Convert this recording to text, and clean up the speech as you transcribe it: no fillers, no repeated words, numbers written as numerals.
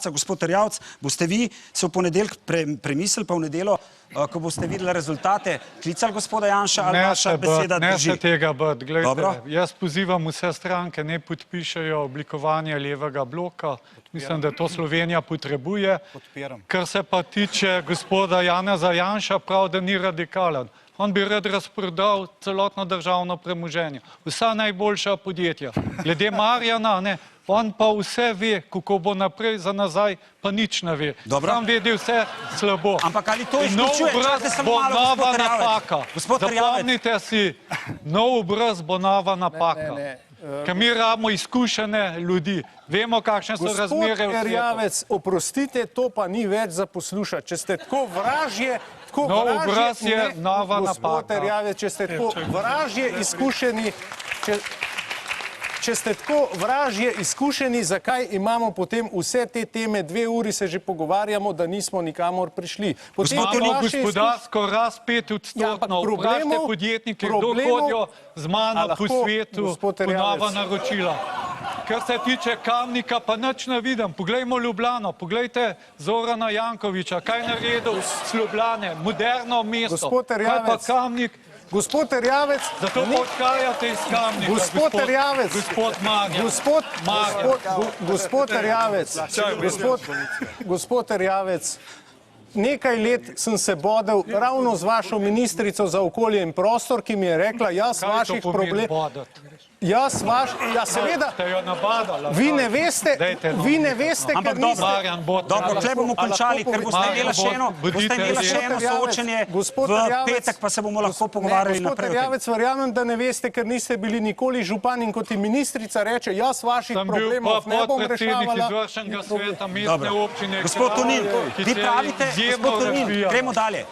Gospod Erjavec, boste vi se v ponedeljek premislili, pa v nedeljo, ko boste videli rezultate, klicali gospoda Janša ali vaša beseda drži? Ne se tega bati. Glejte, jaz pozivam vse stranke, ne podpišejo oblikovanje levega bloka. Mislim, da to Slovenija potrebuje. Kar se pa tiče gospoda Janeza Janša, prav, da ni radikalen. On bi rad razprodal celotno državno premoženje. Vsa najboljša podjetja. Glede Marjana, ne. On pa vse ve, kako bo naprej, za nazaj pa nič ne ve. Sam vedi vse slabo. Ampak ali to izključuje? Čakajte samo malo, gospod Erjavec. Gospod Erjavec. Zapomnite si, nov obraz bo nova napaka. Ker mi rabimo izkušene ljudi. Vemo, kakšne so razmere v svetu. Gospod Erjavec, oprostite, to pa ni več za poslušati. Če ste tako vražje, nov obraz je nova napaka. Gospod Erjavec, če ste tako vražje izkušeni, če ste tako vražje izkušeni, zakaj imamo potem vse te teme, 2 uri se že pogovarjamo, da nismo nikamor prišli. Imamo gospodarsko rast 5%, vprašajte podjetnike, kdo hodijo z mano po svetu po nova naročila. Kar se tiče Kamnika, pa nič ne vidim. Poglejmo Ljubljano, poglejte Zorana Jankovića, kaj naredil s Ljubljane, moderno mesto, kaj pa Kamnik. Gospod Erjavec, zato odhajate iz Kamnika, gospod Marjan. Gospod Erjavec, nekaj let sem se bodel ravno z vašo ministrico za okolje in prostor, ki mi je rekla, jaz vaših problemov... Ja, seveda, vi ne veste, ker niste... Dobro, tle bomo končali, ker boste imela še eno soočenje v petek, pa se bomo lahko pogovarjali naprej. Gospod Erjavec, verjamem, da ne veste, ker niste bili nikoli župan in kot je ministrica reče, jaz vaših problemov ne bom rešavala. Sem bil pa podpredsednik izvršnega sveta mestne občine. Gospod Tonin, vi pravite, gospod Tonin, gremo dalje.